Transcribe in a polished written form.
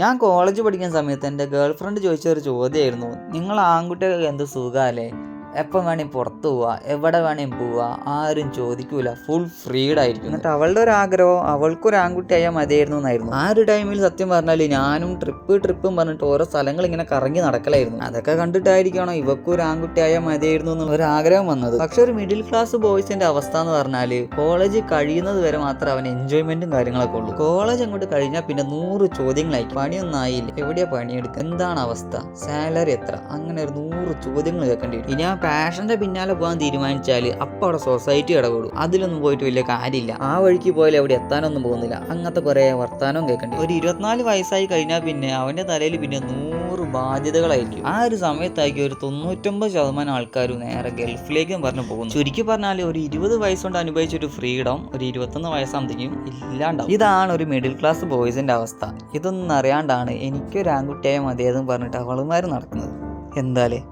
ഞാൻ കോളേജ് പഠിക്കുന്ന സമയത്ത് എൻ്റെ ഗേൾ ഫ്രണ്ട് ചോദിച്ച ഒരു ചോദ്യമായിരുന്നു, നിങ്ങൾ ആൺകുട്ടികൾക്ക് എന്ത് സുഖമല്ലേ, എപ്പം വേണേൽ പുറത്ത് പോവുക, എവിടെ വേണേൽ പോവുക, ആരും ചോദിക്കൂല, ഫുൾ ഫ്രീഡ് ആയിരിക്കും. എന്നിട്ട് അവളുടെ ഒരു ആഗ്രഹം അവൾക്കൊരു ആൺകുട്ടിയായാൽ മതിയായിരുന്നു എന്നായിരുന്നു. ആ ഒരു ടൈമിൽ സത്യം പറഞ്ഞാൽ ഞാനും ട്രിപ്പും പറഞ്ഞിട്ട് ഓരോ സ്ഥലങ്ങൾ ഇങ്ങനെ കറങ്ങി നടക്കലായിരുന്നു. അതൊക്കെ കണ്ടിട്ടായിരിക്കണം ഇവക്കൊരു ആൺകുട്ടിയായാൽ മതിയായിരുന്നു എന്നുള്ള ഒരു ആഗ്രഹം വന്നത്. പക്ഷെ ഒരു മിഡിൽ ക്ലാസ് ബോയ്സിന്റെ അവസ്ഥ എന്ന് പറഞ്ഞാൽ കോളേജ് കഴിയുന്നത് വരെ മാത്രമേ അവൻ എൻജോയ്മെന്റും കാര്യങ്ങളൊക്കെ ഉള്ളൂ. കോളേജ് അങ്ങോട്ട് കഴിഞ്ഞാൽ പിന്നെ 100 ചോദ്യങ്ങളായിരിക്കും. പണിയൊന്നും ആയില്ല, എവിടെയാ പണിയെടുക്കുക, എന്താണ് അവസ്ഥ, സാലറി എത്ര, അങ്ങനെ ഒരു 100 ചോദ്യങ്ങൾ കേൾക്കേണ്ടി വരും. ഇനി ആ പാഷന്റെ പിന്നാലെ പോകാൻ തീരുമാനിച്ചാൽ അപ്പോൾ അവിടെ സൊസൈറ്റി ഇടപെടും. അതിലൊന്നും പോയിട്ട് വലിയ കാര്യമില്ല. ആ വഴിക്ക് പോയാൽ അവിടെ എത്താനൊന്നും പോകുന്നില്ല. അങ്ങനത്തെ കുറെ വർത്താനവും കേൾക്കേണ്ടി. ഒരു 24 വയസ്സായി കഴിഞ്ഞാൽ പിന്നെ അവന്റെ തലയിൽ പിന്നെ 100 ബാധ്യതകളായിരിക്കും. ആ ഒരു സമയത്തായിരിക്കും ഒരു 99% ആൾക്കാരും നേരെ ഗൾഫിലേക്കും പറഞ്ഞു പോകുന്നു. ചുരുക്കി പറഞ്ഞാൽ ഒരു 20 വയസ്സുകൊണ്ട് അനുഭവിച്ച ഒരു ഫ്രീഡം ഒരു 21 വയസ്സാകുമ്പോഴത്തേക്കും ഇല്ലാണ്ടാവും. ഇതാണ് ഒരു മിഡിൽ ക്ലാസ് ബോയ്സിന്റെ അവസ്ഥ. ഇതൊന്നും അറിയാണ്ടാണ് എനിക്കൊരു ആൺകുട്ടിയായ മതിയെന്ന് പറഞ്ഞിട്ട് അവളുമാർ നടക്കുന്നത്. എന്തായാലും